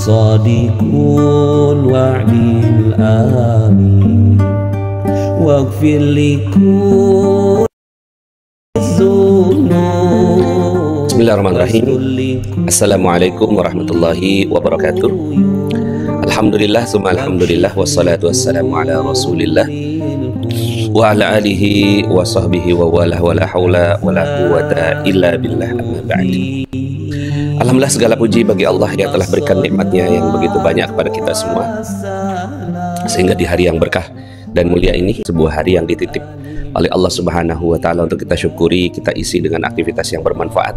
صادقون وعدي الآمين واغفر لكل الذنوب. Bismillahirrahmanirrahim. Assalamualaikum warahmatullahi wabarakatuh. Alhamdulillah, summa alhamdulillah, wassalatu wassalamu ala rasulillah wa ala alihi wa sahbihi wa wala wa la hawla wa la quwata illa billah, amma ba'd. Alhamdulillah, segala puji bagi Allah yang telah berikan nikmatnya yang begitu banyak kepada kita semua, sehingga di hari yang berkah dan mulia ini, sebuah hari yang dititip oleh Allah Subhanahu wa Ta'ala untuk kita syukuri, kita isi dengan aktivitas yang bermanfaat.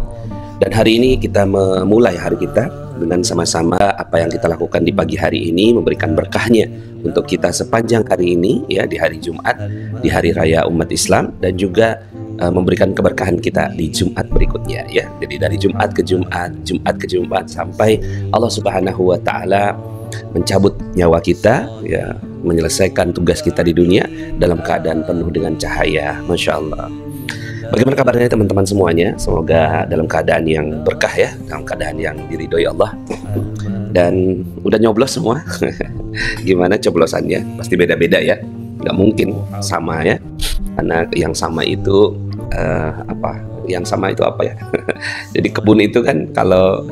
Dan hari ini kita memulai hari kita dengan sama-sama apa yang kita lakukan di pagi hari ini, memberikan berkahnya untuk kita sepanjang hari ini, ya, di hari Jumat, di hari raya umat Islam, dan juga memberikan keberkahan kita di Jumat berikutnya, ya. Jadi dari Jumat ke Jumat, Jumat ke Jumat, sampai Allah Subhanahu wa Ta'ala mencabut nyawa kita, ya, menyelesaikan tugas kita di dunia dalam keadaan penuh dengan cahaya. Masya Allah. Bagaimana kabarnya teman-teman semuanya? Semoga dalam keadaan yang berkah, ya, dalam keadaan yang diridhoi Allah. Dan udah nyoblos semua? Gimana coblosannya? Pasti beda-beda, ya. Nggak mungkin sama, ya. Karena yang sama itu yang sama itu apa, ya? Jadi kebun itu kan kalau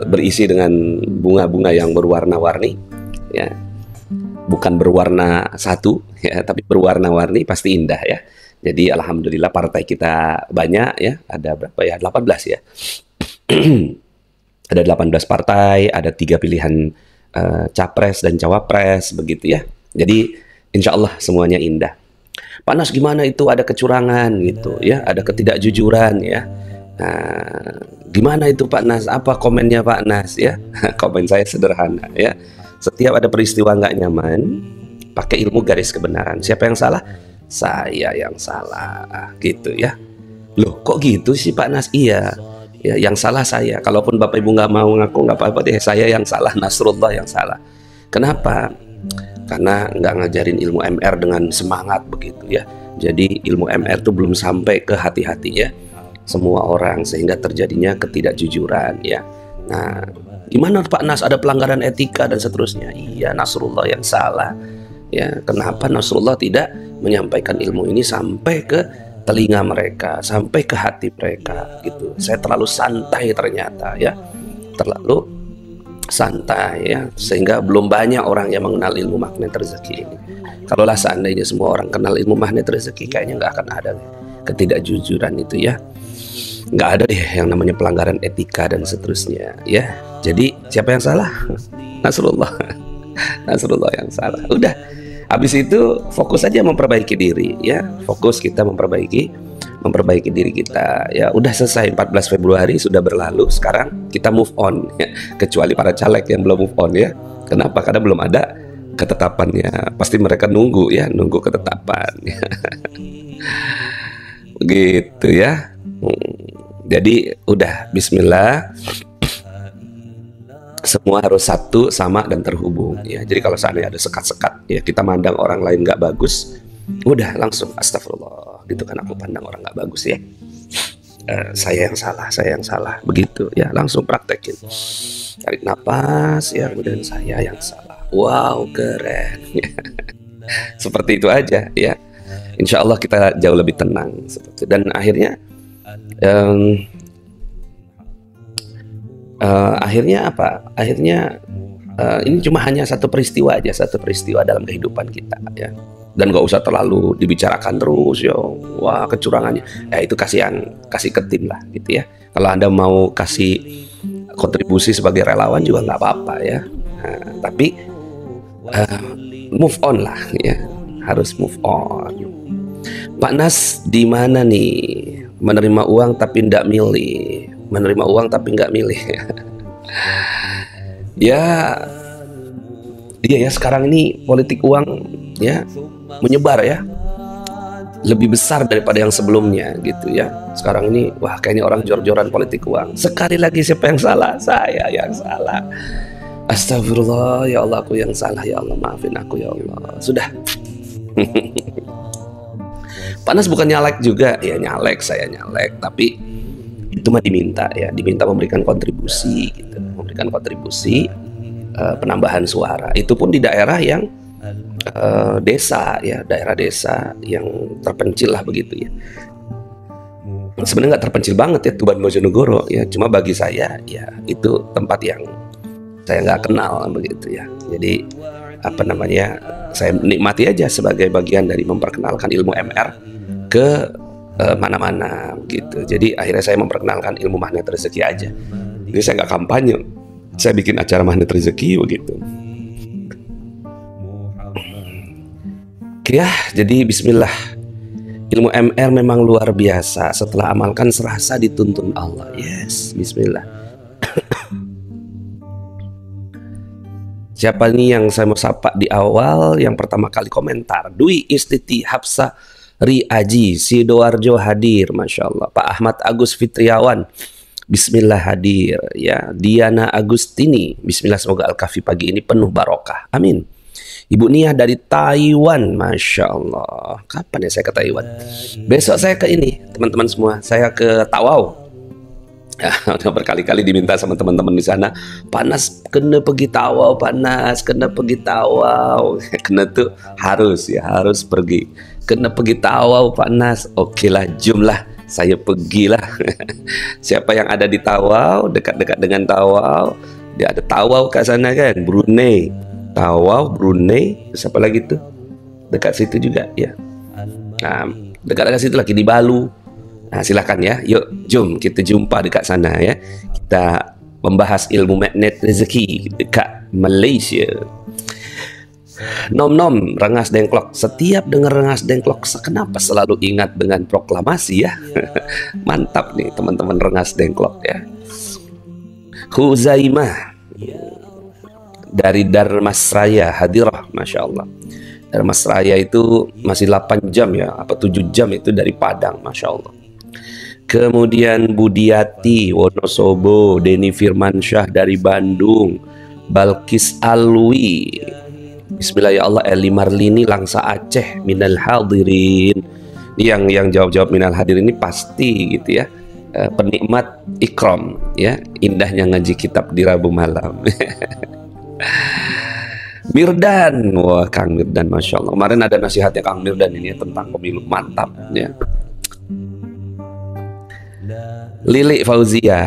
berisi dengan bunga-bunga yang berwarna-warni, ya, bukan berwarna satu, ya, tapi berwarna-warni, pasti indah, ya. Jadi alhamdulillah partai kita banyak, ya. Ada berapa, ya? 18, ya. Ada 18 partai, ada 3 pilihan capres dan cawapres, begitu, ya. Jadi insya Allah semuanya indah. Pak Nas, gimana itu ada kecurangan gitu, ya, ada ketidakjujuran, ya. Nah, gimana itu Pak Nas? Apa komennya Pak Nas, ya? Komen saya sederhana, ya. Setiap ada peristiwa nggak nyaman, pakai ilmu garis kebenaran. Siapa yang salah? Saya yang salah, gitu, ya. Loh, kok gitu sih Pak Nas? Iya, ya, yang salah saya. Kalaupun Bapak Ibu nggak mau ngaku, nggak apa-apa deh, saya yang salah, Nasrullah yang salah. Kenapa? Karena nggak ngajarin ilmu MR dengan semangat begitu, ya. Jadi ilmu MR itu belum sampai ke hati-hatinya semua orang, sehingga terjadinya ketidakjujuran, ya. Nah, gimana Pak Nas, ada pelanggaran etika dan seterusnya? Iya, Nasrullah yang salah, ya. Kenapa Nasrullah tidak menyampaikan ilmu ini sampai ke telinga mereka, sampai ke hati mereka, gitu. Saya terlalu santai ternyata, ya. Terlalu santai, ya, sehingga belum banyak orang yang mengenal ilmu magnet rezeki ini. Kalaulah seandainya semua orang kenal ilmu magnet rezeki, kayaknya nggak akan ada ketidakjujuran itu, ya. Nggak ada deh yang namanya pelanggaran etika dan seterusnya, ya. Jadi siapa yang salah? Nasrullah. Nasrullah yang salah. Udah, habis itu fokus aja memperbaiki diri, ya. Fokus kita memperbaiki diri kita, ya. Udah selesai, 14 Februari sudah berlalu. Sekarang kita move on, ya. Kecuali para caleg yang belum move on, ya. Kenapa? Karena belum ada ketetapannya. Pasti mereka nunggu, ya, nunggu ketetapan, ya. Begitu, ya. Jadi udah, bismillah, semua harus satu, sama, dan terhubung, ya. Jadi kalau seandainya ada sekat-sekat, ya, kita mandang orang lain nggak bagus, udah langsung astagfirullah, gitu kan, aku pandang orang nggak bagus, ya. Saya yang salah, begitu, ya. Langsung praktekin, tarik napas, ya, kemudian saya yang salah. Wow, keren. Seperti itu aja, ya. Insya Allah kita jauh lebih tenang, dan akhirnya apa? Akhirnya ini cuma hanya satu peristiwa aja, satu peristiwa dalam kehidupan kita, ya. Dan gak usah terlalu dibicarakan terus, ya. Wah, kecurangannya, ya, itu kasih ke tim lah, gitu, ya. Kalau Anda mau kasih kontribusi sebagai relawan juga nggak apa-apa, ya. Nah, tapi move on lah, ya. Harus move on. Pak Nas di mana nih? Menerima uang tapi nggak milih, menerima uang tapi nggak milih. Ya, iya, ya, sekarang ini politik uang, ya, menyebar, ya, lebih besar daripada yang sebelumnya, gitu, ya. Sekarang ini, wah, kayaknya orang jor-joran politik uang. Sekali lagi, siapa yang salah? Saya yang salah. Astagfirullah, ya Allah, aku yang salah, ya Allah, maafin aku, ya Allah. Sudah. Panas bukan nyalek juga, ya, nyalek, saya nyalek, tapi itu mah diminta, ya, diminta memberikan kontribusi, gitu, memberikan memberikan kontribusi penambahan suara. Itu pun di daerah yang desa ya, daerah desa yang terpencil lah begitu ya. Sebenarnya nggak terpencil banget ya Tuban Bojonegoro ya, cuma bagi saya ya itu tempat yang saya nggak kenal begitu ya. Jadi apa namanya, saya nikmati aja sebagai bagian dari memperkenalkan ilmu MR ke mana-mana gitu. Jadi akhirnya saya memperkenalkan ilmu magnet rezeki aja. Jadi saya nggak kampanye, saya bikin acara magnet rezeki begitu. Oke ya, jadi bismillah. Ilmu MR memang luar biasa. Setelah amalkan serasa dituntun Allah. Yes, bismillah. Siapa nih yang saya mau sapa di awal? Yang pertama kali komentar, Dwi Istiti Hapsa Ri Aji Sidoarjo hadir, Masya Allah. Pak Ahmad Agus Fitriawan, bismillah hadir ya. Diana Agustini, bismillah, semoga Al-Kahfi pagi ini penuh barokah, amin. Ibu Nia dari Taiwan, Masya Allah. Kapan ya saya ke Taiwan? Besok saya ke ini, teman-teman semua. Saya ke Tawau. Ya, udah berkali-kali diminta sama teman-teman di sana. Panas, kena pergi Tawau, panas, kena pergi Tawau. Kena tuh harus ya, harus pergi. Kena pergi Tawau, panas. Oke lah, jumlah. Saya pergilah. Siapa yang ada di Tawau, dekat-dekat dengan Tawau. Dia ada Tawau ke sana kan, Brunei. Tawau, Brunei, siapa lagi tuh? Dekat situ juga ya. Nah, dekat-dekat situ lagi di Balu. Nah, silakan ya. Yuk, jom kita jumpa dekat sana ya. Kita membahas ilmu magnet rezeki dekat Malaysia. Nom-nom, Rengas Dengklok. Setiap dengar Rengas Dengklok, kenapa selalu ingat dengan proklamasi ya? Mantap nih teman-teman Rengas Dengklok ya. Huzaimah dari Darmasraya hadirah, Masya Allah. Darmasraya itu masih 8 jam ya, apa 7 jam itu dari Padang, Masya Allah. Kemudian Budiati Wonosobo, Denny Firmansyah dari Bandung, Balkis Alwi, bismillah ya Allah. Eli Marlini Langsa Aceh, minal hadirin. Yang jawab-jawab minal hadirin ini pasti gitu ya, penikmat ikram ya, indahnya ngaji kitab di Rabu malam. Mirdan, wah Kang Mirdan, Masya Allah. Kemarin ada nasihatnya Kang Mirdan ini ya, tentang pemilu, mantap ya. Lili Fauzia,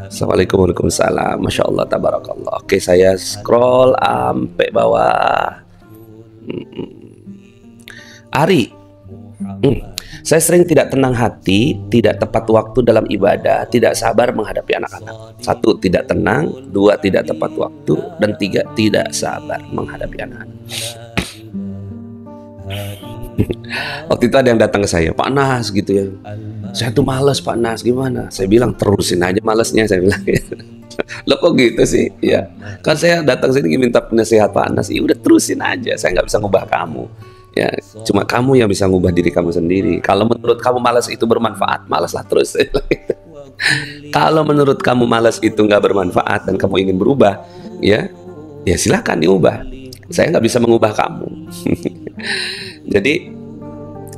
assalamualaikum, waalaikumsalam, Masya Allah, tabarakallah. Oke, saya scroll sampai bawah. Ari, saya sering tidak tenang hati, tidak tepat waktu dalam ibadah, tidak sabar menghadapi anak-anak. 1, tidak tenang. 2, tidak tepat waktu. Dan 3, tidak sabar menghadapi anak-anak. Waktu itu ada yang datang ke saya, Pak Nas gitu ya. Saya tuh males Pak Nas, gimana? Saya bilang terusin aja malesnya, saya bilang. Loh kok gitu sih? Ya, kan saya datang sini minta penasihat Pak Nas. Ya udah terusin aja, saya nggak bisa ngubah kamu. Ya, cuma kamu yang bisa ngubah diri kamu sendiri. Kalau menurut kamu malas itu bermanfaat, malaslah terus. Kalau menurut kamu malas itu nggak bermanfaat dan kamu ingin berubah, ya silakan diubah. Saya nggak bisa mengubah kamu. Jadi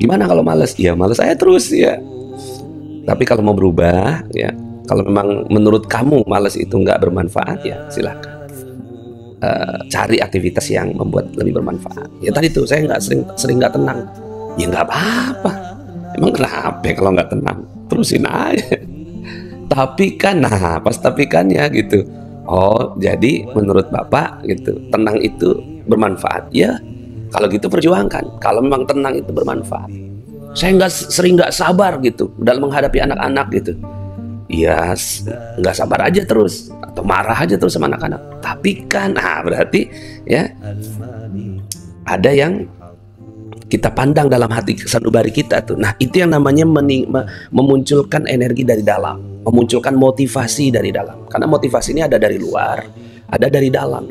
gimana kalau malas? Ya malas saya terus ya. Tapi kalau mau berubah, ya kalau memang menurut kamu malas itu nggak bermanfaat, ya silakan. Cari aktivitas yang membuat lebih bermanfaat. Ya tadi tuh saya sering nggak tenang. Ya nggak apa-apa. Emang kenapa kalau nggak tenang? Terusin aja. Tapi kan, nah pas tapi kan ya gitu. Oh jadi menurut Bapak gitu, tenang itu bermanfaat. Ya kalau gitu perjuangkan. Kalau memang tenang itu bermanfaat. Saya sering nggak sabar gitu dalam menghadapi anak-anak gitu. Ya nggak sabar aja terus atau marah aja terus sama anak-anak. Tapi kan, nah berarti ya ada yang kita pandang dalam hati sanubari kita tuh. Nah itu yang namanya memunculkan energi dari dalam, memunculkan motivasi dari dalam. Karena motivasi ini ada dari luar, ada dari dalam.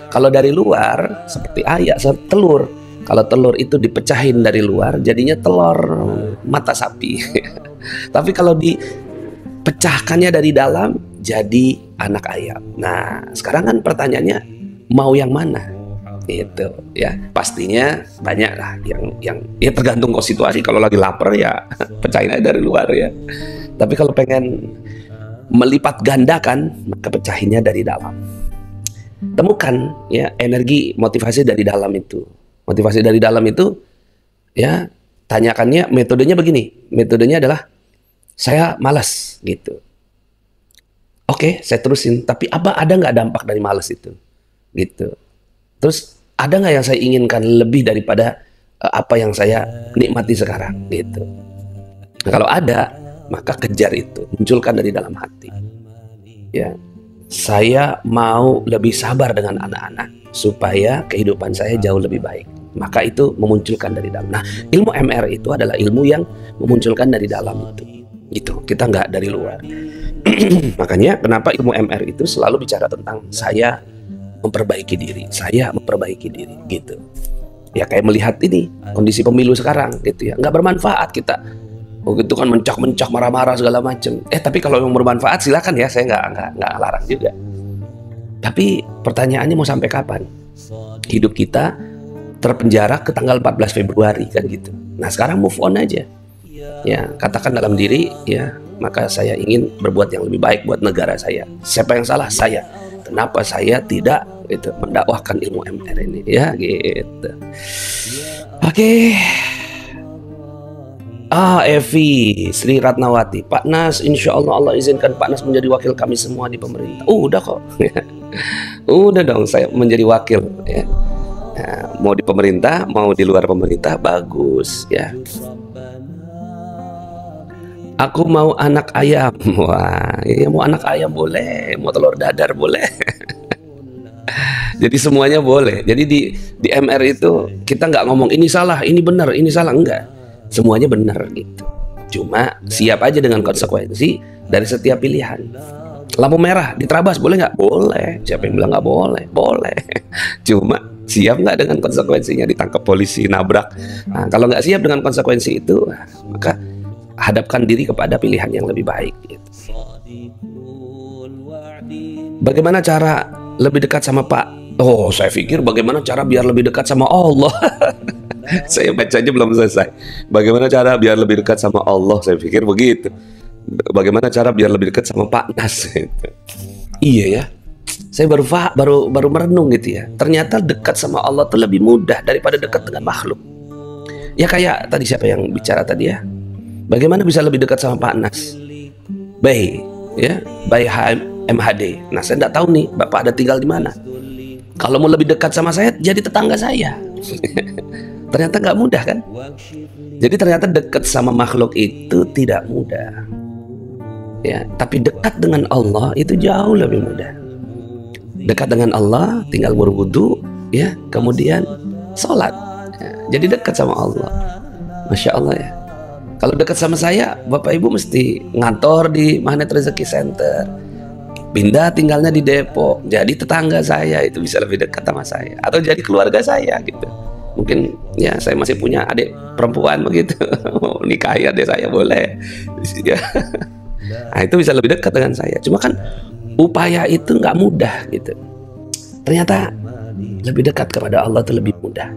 Kalau dari luar seperti ayam, telur. Kalau telur itu dipecahin dari luar, jadinya telur mata sapi. Tapi kalau dipecahkannya dari dalam, jadi anak ayam. Nah, sekarang kan pertanyaannya, mau yang mana? Itu ya, pastinya banyak lah yang ya tergantung situasi. Kalau lagi lapar ya pecahin aja dari luar ya. Tapi kalau pengen melipat gandakan, maka pecahinnya dari dalam. Temukan ya energi motivasi dari dalam itu. Motivasi dari dalam itu ya, tanyakannya, metodenya begini. Metodenya adalah saya malas gitu. Oke, saya terusin. Tapi ada nggak dampak dari malas itu? Gitu. Terus ada nggak yang saya inginkan lebih daripada apa yang saya nikmati sekarang? Gitu. Nah, kalau ada, maka kejar itu, munculkan dari dalam hati. Ya, saya mau lebih sabar dengan anak-anak supaya kehidupan saya jauh lebih baik. Maka itu memunculkan dari dalam. Nah, ilmu MR itu adalah ilmu yang memunculkan dari dalam itu. Gitu. Kita nggak dari luar. Makanya kenapa ilmu MR itu selalu bicara tentang saya memperbaiki diri, saya memperbaiki diri, gitu. Ya kayak melihat ini kondisi pemilu sekarang, gitu ya, nggak bermanfaat kita. Oh gitu kan, mencak-mencak, marah-marah segala macam. Tapi kalau yang bermanfaat silakan ya, saya nggak larang juga. Tapi pertanyaannya mau sampai kapan? Hidup kita terpenjara ke tanggal 14 Februari kan gitu. Nah sekarang move on aja. Ya katakan dalam diri ya, maka saya ingin berbuat yang lebih baik buat negara saya. Siapa yang salah? Saya. Kenapa saya tidak gitu mendakwahkan ilmu MR ini ya gitu. Oke. Evi Sri Ratnawati, Pak Nas, insya Allah izinkan Pak Nas menjadi wakil kami semua di pemerintah. Udah kok. Udah dong, saya menjadi wakil ya. Mau di pemerintah, mau di luar pemerintah, bagus ya. Aku mau anak ayam. Wah, ya mau anak ayam boleh, mau telur dadar boleh. Jadi semuanya boleh. Jadi di MR itu kita nggak ngomong ini salah, ini benar, ini salah, enggak. Semuanya benar gitu. Cuma siap aja dengan konsekuensi dari setiap pilihan. Lampu merah diterabas boleh nggak? Boleh. Siapa yang bilang nggak boleh? Boleh. Cuma siap nggak dengan konsekuensinya, ditangkap polisi, nabrak. Nah, kalau nggak siap dengan konsekuensi itu, maka hadapkan diri kepada pilihan yang lebih baik gitu. Bagaimana cara lebih dekat sama Pak? Oh, saya pikir bagaimana cara biar lebih dekat sama Allah. Saya bacanya belum selesai. Bagaimana cara biar lebih dekat sama Allah? Saya pikir begitu. Bagaimana cara biar lebih dekat sama Pak Nas? Iya ya. Saya baru merenung gitu ya. Ternyata dekat sama Allah itu lebih mudah daripada dekat dengan makhluk. Ya kayak tadi siapa yang bicara tadi ya? Bagaimana bisa lebih dekat sama Pak Nas? Bay, ya, Bay MHD. Nah, saya tidak tahu nih, Bapak ada tinggal di mana. Kalau mau lebih dekat sama saya, jadi tetangga saya. Ternyata nggak mudah kan? Jadi ternyata dekat sama makhluk itu tidak mudah. Ya, tapi dekat dengan Allah itu jauh lebih mudah. Dekat dengan Allah, tinggal berwudu, ya, kemudian sholat. Ya, jadi dekat sama Allah. Masya Allah ya. Kalau dekat sama saya, Bapak Ibu mesti ngantor di Magnet Rezeki Center, pindah tinggalnya di Depok, jadi tetangga saya itu bisa lebih dekat sama saya, atau jadi keluarga saya gitu. Mungkin ya saya masih punya adik perempuan begitu, mau nikahi adik saya boleh. Nah itu bisa lebih dekat dengan saya. Cuma kan upaya itu nggak mudah gitu. Ternyata lebih dekat kepada Allah itu lebih mudah.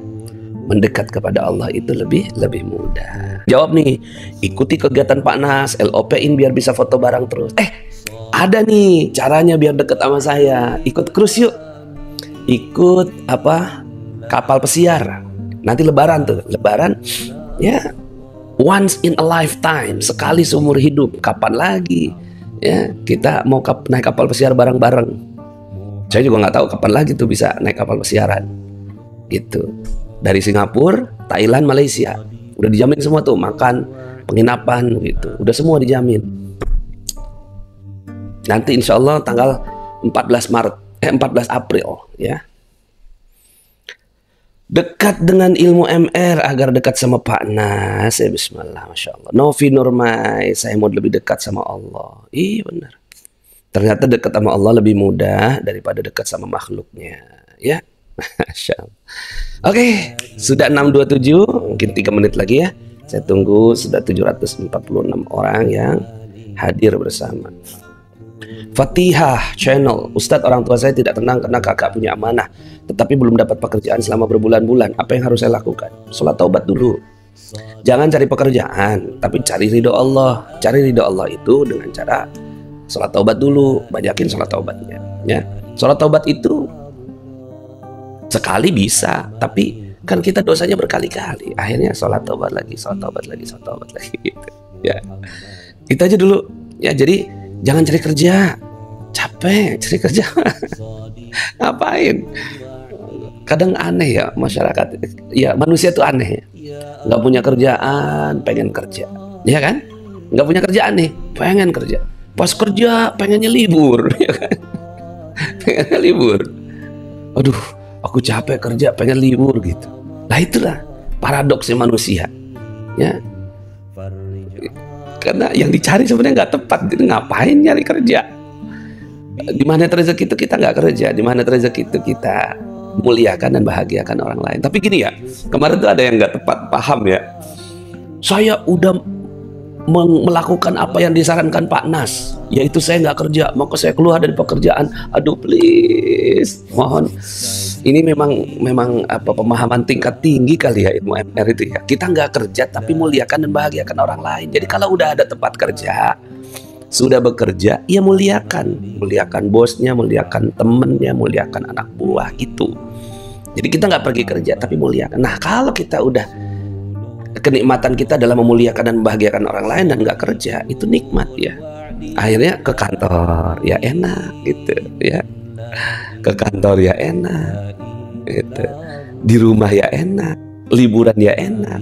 Mendekat kepada Allah itu lebih mudah. Jawab nih, ikuti kegiatan Pak Nas, LOP-in biar bisa foto bareng terus. Ada nih caranya biar deket sama saya. Ikut cruise yuk. Ikut kapal pesiar. Nanti lebaran tuh. Lebaran ya, once in a lifetime, sekali seumur hidup. Kapan lagi ya kita mau naik kapal pesiar bareng-bareng. Saya juga nggak tahu kapan lagi tuh bisa naik kapal pesiaran. Gitu. Dari Singapura, Thailand, Malaysia. Udah dijamin semua tuh, makan, penginapan gitu. Udah semua dijamin. Nanti insya Allah tanggal 14 April ya. Dekat dengan ilmu MR agar dekat sama Pak Nas. Ya bismillah, Masya Allah. Novi Nurmai, saya mau lebih dekat sama Allah. Iya benar. Ternyata dekat sama Allah lebih mudah daripada dekat sama makhluknya. Ya, Masya Allah. Oke, sudah 6.27, mungkin 3 menit lagi ya. Saya tunggu, sudah 746 orang yang hadir bersama. Fatihah Channel, Ustadz, orang tua saya tidak tenang karena kakak punya amanah, tetapi belum dapat pekerjaan selama berbulan-bulan. Apa yang harus saya lakukan? Sholat taubat dulu. Jangan cari pekerjaan, tapi cari ridho Allah. Cari ridho Allah itu dengan cara Sholat taubat dulu, banyakin sholat taubatnya. Ya, sholat taubat itu sekali bisa, tapi kan kita dosanya berkali-kali. Akhirnya sholat taubat lagi, sholat taubat lagi, sholat taubat lagi. Gitu. Ya, itu aja dulu. Ya, jadi jangan cari kerja, capek cari kerja. Ngapain? Kadang aneh ya masyarakat. Ya, manusia tuh aneh. Nggak punya kerjaan, pengen kerja. Ya kan? Nggak punya kerjaan nih, pengen kerja. Pas kerja pengennya libur, ya kan? Pengennya libur. Aduh, aku capek kerja, pengen libur gitu. Nah itulah paradoksnya manusia, ya. Karena yang dicari sebenarnya nggak tepat. Jadi ngapain nyari kerja? Di mana rezeki itu kita nggak kerja, di mana rezeki itu kita muliakan dan bahagiakan orang lain. Tapi gini ya, kemarin tuh ada yang nggak tepat paham ya. Saya udah melakukan apa yang disarankan Pak Nas, yaitu saya nggak kerja, maka saya keluar dari pekerjaan. Aduh please, mohon, ini memang apa pemahaman tingkat tinggi kali ya ilmu MR itu ya. Kita nggak kerja tapi muliakan dan bahagiakan orang lain. Jadi kalau udah ada tempat kerja, sudah bekerja, ya muliakan bosnya, muliakan temennya, muliakan anak buah gitu. Jadi kita nggak pergi kerja tapi muliakan. Nah kalau kita udah kenikmatan kita adalah memuliakan dan membahagiakan orang lain dan nggak kerja, itu nikmat ya. Akhirnya ke kantor ya enak gitu ya, ke kantor ya enak gitu, di rumah ya enak, liburan ya enak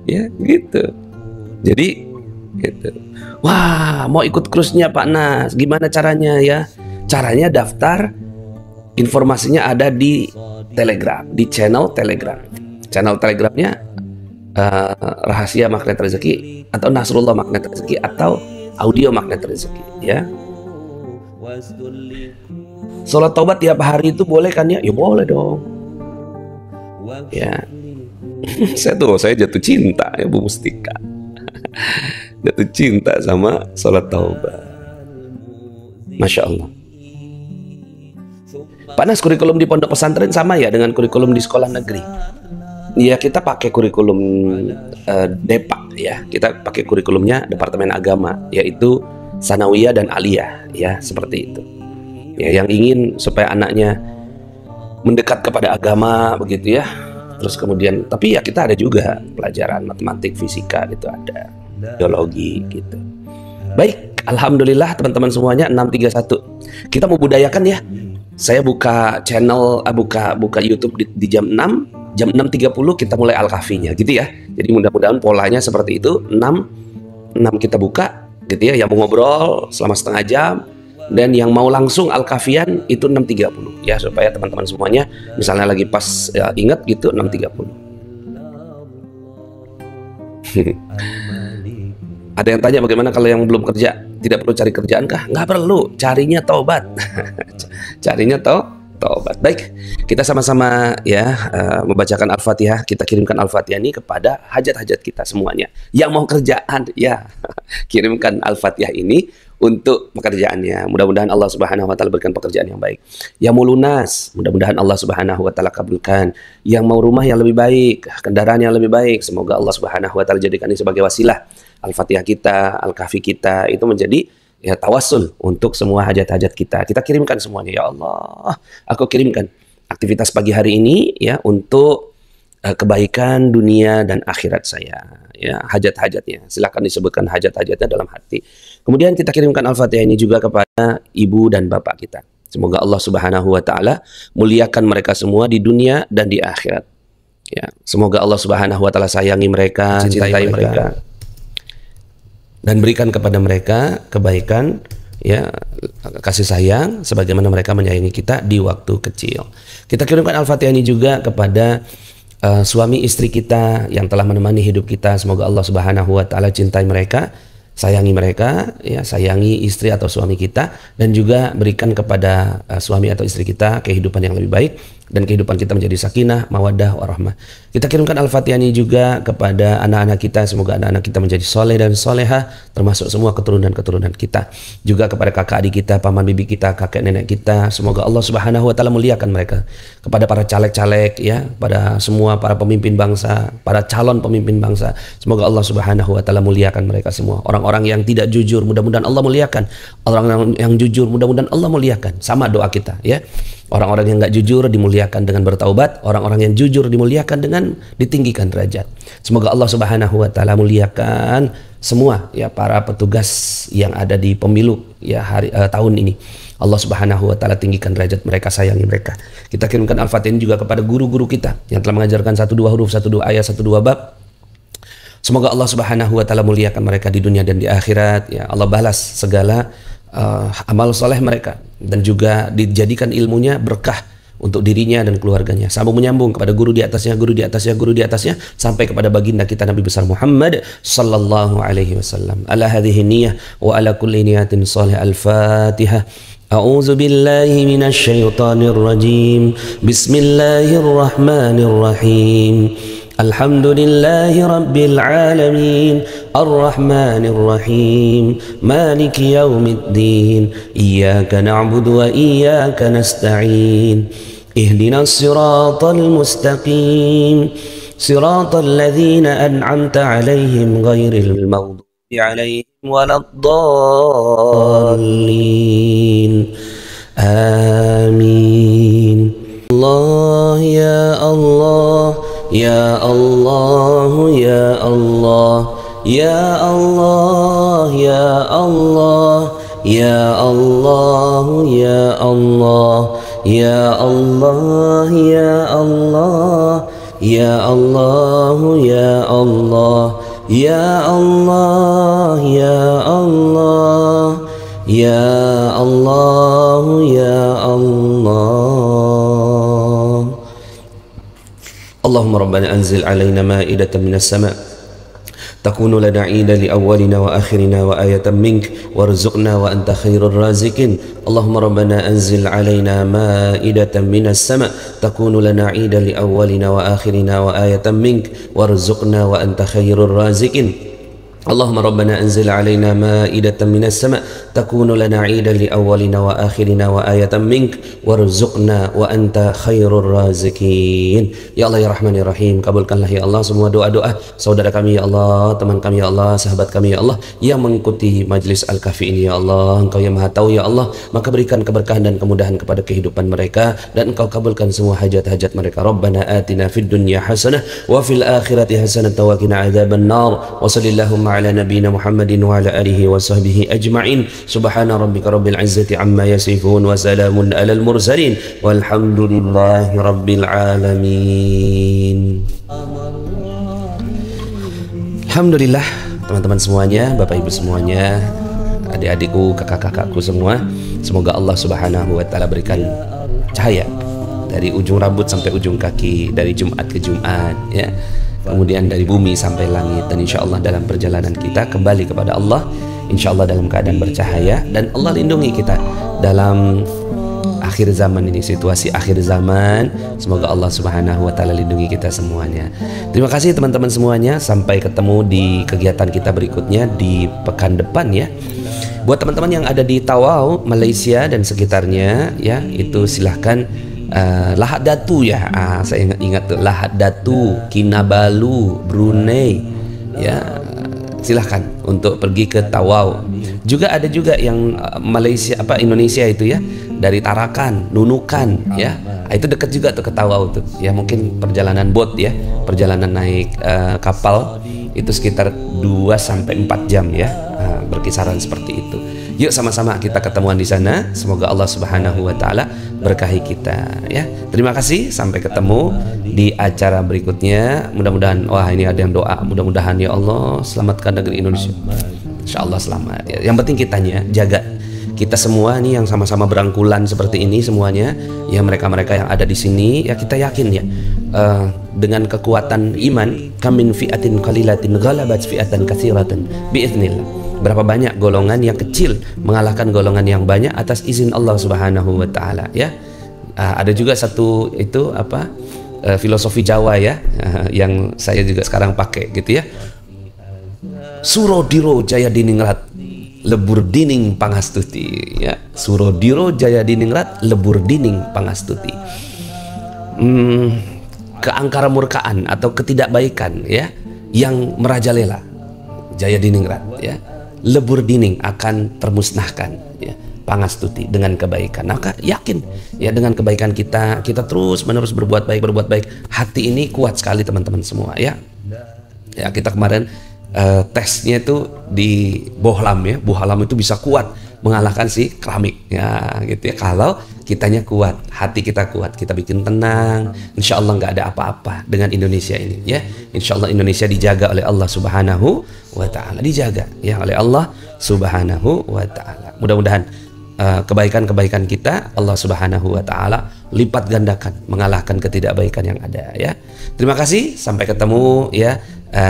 ya gitu. Jadi gitu. Wah, mau ikut cruise-nya Pak Nas, gimana caranya ya? Caranya daftar, informasinya ada di Telegram, di channel Telegram. Channel Telegramnya Rahasia Magnet Rezeki atau Nasrullah Magnet Rezeki atau Audio Magnet Rezeki ya. Sholat taubat tiap hari itu boleh kan ya? Ya boleh dong ya. Saya jatuh cinta ya Bu Mustika. Jatuh cinta sama sholat taubat, Masya Allah. Panas kurikulum di pondok pesantren sama ya dengan kurikulum di sekolah negeri. Ya kita pakai kurikulum DEPA ya, kita pakai kurikulumnya Departemen Agama, yaitu Sanawiyah dan Aliyah ya, seperti itu ya, yang ingin supaya anaknya mendekat kepada agama begitu ya. Terus kemudian, tapi ya kita ada juga pelajaran matematik, fisika gitu, ada biologi gitu. Baik, alhamdulillah teman-teman semuanya. 631 kita mau budayakan ya. Saya buka channel, buka YouTube di jam 6. Jam 6.30 kita mulai Al-Kahfinya gitu ya. Jadi mudah-mudahan polanya seperti itu. 6 kita buka gitu ya. Yang mau ngobrol selama setengah jam, dan yang mau langsung Al-Kahfian itu 6.30 ya, supaya teman-teman semuanya misalnya lagi pas ya, ingat gitu 6.30. Ada yang tanya bagaimana kalau yang belum kerja, tidak perlu cari kerjaan kah? Nggak perlu, carinya taubat. Carinya taubat. Baik, kita sama-sama ya membacakan Al-Fatihah. Kita kirimkan Al-Fatihah ini kepada hajat-hajat kita semuanya. Yang mau kerjaan ya, kirimkan Al-Fatihah ini untuk pekerjaannya. Mudah-mudahan Allah Subhanahu wa taala berikan pekerjaan yang baik. Yang mau lunas, mudah-mudahan Allah Subhanahu wa taala kabulkan. Yang mau rumah yang lebih baik, kendaraan yang lebih baik, semoga Allah Subhanahu wa taala jadikan ini sebagai wasilah. Al-Fatihah kita, Al-Kahfi kita itu menjadi ya tawasul untuk semua hajat-hajat kita. Kita kirimkan semuanya, ya Allah. Aku kirimkan aktivitas pagi hari ini ya untuk kebaikan dunia dan akhirat saya. Ya, hajat-hajatnya. Silakan disebutkan hajat-hajatnya dalam hati. Kemudian kita kirimkan Al-Fatihah ini juga kepada ibu dan bapak kita. Semoga Allah Subhanahu wa taala muliakan mereka semua di dunia dan di akhirat. Ya, semoga Allah Subhanahu wa taala sayangi mereka, cintai mereka. Dan berikan kepada mereka kebaikan, ya, kasih sayang sebagaimana mereka menyayangi kita di waktu kecil. Kita kirimkan Al-Fatihah ini juga kepada suami istri kita yang telah menemani hidup kita. Semoga Allah Subhanahu wa taala cintai mereka, sayangi mereka, ya, sayangi istri atau suami kita, dan juga berikan kepada suami atau istri kita kehidupan yang lebih baik dan kehidupan kita menjadi sakinah, mawaddah, warahmah. Kita kirimkan Al-Fatihah ini juga kepada anak-anak kita, semoga anak-anak kita menjadi soleh dan solehah, termasuk semua keturunan-keturunan kita. Juga kepada kakak adik kita, paman bibi kita, kakek nenek kita, semoga Allah Subhanahu wa taala muliakan mereka. Kepada para caleg-caleg ya, pada semua para pemimpin bangsa, para calon pemimpin bangsa, semoga Allah Subhanahu wa taala muliakan mereka semua. Orang-orang yang tidak jujur, mudah-mudahan Allah muliakan. Orang yang jujur, mudah-mudahan Allah muliakan. Sama doa kita ya. Orang-orang yang nggak jujur dimuliakan dengan bertaubat, orang-orang yang jujur dimuliakan dengan ditinggikan derajat. Semoga Allah Subhanahu wa taala muliakan semua ya para petugas yang ada di pemilu ya tahun ini. Allah Subhanahu wa taala tinggikan derajat mereka, sayangi mereka. Kita kirimkan Al-Fatihah juga kepada guru-guru kita yang telah mengajarkan 1-2 huruf, 1-2 ayat, 1-2 bab. Semoga Allah Subhanahu wa taala muliakan mereka di dunia dan di akhirat ya. Allah balas segala amal soleh mereka dan juga dijadikan ilmunya berkah untuk dirinya dan keluarganya. Sambung menyambung kepada guru di atasnya, guru di atasnya, guru di atasnya sampai kepada baginda kita Nabi besar Muhammad sallallahu alaihi wasallam. Ala hadhihi niyyah wa ala kulli niyatin salih. Al-Fatihah. A'udzu billahi minasy syaithanir rajim. Bismillahirrahmanirrahim. Alhamdulillahi rabbil alamin. Ar-Rahmanir Rahim. Maliki yaumiddin. Iyyaka na'budu wa iyyaka nasta'in. Ihdinas siratal mustaqim. Siratal ladzina an'amta 'alaihim ghairil maghdubi 'alaihim waladdallin. Amin. Allah ya Allah, ya Allah, ya Allah, ya Allah, ya Allah, ya Allah, ya Allah, ya Allah, ya Allah, ya Allah, ya Allah, ya Allah, ya Allah, ya Allah, ya Allah. Allahumma rabbana anzil alaina ma'idatan minas sama' takunu lana 'idan li awwalina wa akhirina wa ayatan mink warzuqna wa anta khairur raziqin. Allahumma rabbana anzil alaina ma'idatan minas sama' takunu lana 'idan li awwalina wa akhirina wa ayatan mink warzuqna wa anta khairur raziqin. Allahumma rabbana anzil alaina ma'idatan minas sama' takunu lana 'idan li awwalina wa akhirina wa ayatan mink warzuqna wa anta khairur raziqin. Ya Allah ya Rahman ya Rahim, kabulkanlah ya Allah semua doa-doa saudara kami ya Allah, teman kami ya Allah, sahabat kami ya Allah yang mengikuti majlis Al-Kahfi ini ya Allah. Engkau yang Maha Tahu ya Allah, maka berikan keberkahan dan kemudahan kepada kehidupan mereka dan Engkau kabulkan semua hajat-hajat mereka. Rabbana atina fid dunya hasanah wa fil akhirati hasanah wa qina adzabannar. Wa sallallahu ala nabiyyina Muhammadin wa ala alihi wa sahbihi ajma'in. Subhana rabbika rabbil izzati amma yasifun wa salamun alal mursalin walhamdulillahi rabbil alamin. Alhamdulillah teman-teman semuanya, Bapak Ibu semuanya, adik-adikku, kakak-kakakku semua, semoga Allah Subhanahu wa taala berikan cahaya dari ujung rambut sampai ujung kaki, dari Jumat ke Jumat ya. Kemudian dari bumi sampai langit, dan insya Allah dalam perjalanan kita kembali kepada Allah, insya Allah dalam keadaan bercahaya, dan Allah lindungi kita dalam akhir zaman ini, situasi akhir zaman. Semoga Allah Subhanahu wa taala lindungi kita semuanya. Terima kasih teman-teman semuanya, sampai ketemu di kegiatan kita berikutnya di pekan depan ya. Buat teman-teman yang ada di Tawau, Malaysia dan sekitarnya ya, itu silahkan Lahad Datu ya, saya ingat tuh Lahad Datu, Kinabalu, Brunei ya, silahkan untuk pergi ke Tawau. Juga ada juga yang Malaysia Indonesia itu ya, dari Tarakan, Nunukan ya, itu dekat juga tuh ke Tawau tuh ya. Mungkin perjalanan boat ya, perjalanan naik kapal itu sekitar 2-4 jam ya, berkisaran seperti itu. Yuk sama-sama kita ketemuan di sana. Semoga Allah Subhanahu wa taala berkahi kita ya. Terima kasih, sampai ketemu di acara berikutnya. Mudah-mudahan ini ada yang doa, mudah-mudahan ya Allah selamatkan negeri Indonesia. Insyaallah selamat ya. Yang penting kitanya jaga. Kita semua nih yang sama-sama berangkulan seperti ini semuanya ya, mereka-mereka yang ada di sini ya, kita yakin ya, dengan kekuatan iman, kamin fi'atin qalilatin ghalabat fi'atan katsiratan biiznillah. Berapa banyak golongan yang kecil mengalahkan golongan yang banyak atas izin Allah Subhanahu wa taala ya. Ada juga satu itu apa filosofi Jawa ya, yang saya juga sekarang pakai gitu ya. Surodiro Jaya Diningrat lebur dining pangastuti ya. Surodiro Jaya Diningrat lebur dining pangastuti. Keangkara murkaan atau ketidakbaikan ya yang merajalela Jaya Diningrat ya. Lebur dining akan termusnahkan ya. Pangastuti dengan kebaikan. Maka yakin ya dengan kebaikan kita terus menerus berbuat baik. Hati ini kuat sekali teman-teman semua ya. Ya kita kemarin tesnya itu di bohlam ya. Bohlam itu bisa kuat mengalahkan si keramik ya gitu ya. Kalau kitanya kuat, hati kita kuat, kita bikin tenang, insya Allah nggak ada apa-apa dengan Indonesia ini ya. Insya Allah Indonesia dijaga oleh Allah Subhanahu wa Ta'ala, dijaga ya oleh Allah Subhanahu wa Ta'ala. Mudah-mudahan kebaikan-kebaikan kita Allah Subhanahu wa Ta'ala lipat gandakan, mengalahkan ketidakbaikan yang ada ya. Terima kasih, sampai ketemu ya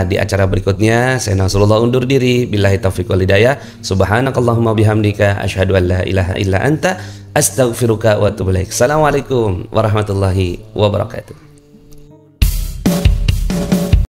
di acara berikutnya. Saya Nasrullah undur diri, billahi taufiq wal hidayah. Subhanakallahumma bihamdika asyhadu an la ilaha illa anta astaghfiruka wa atubu ilaik. Assalamualaikum warahmatullahi wabarakatuh.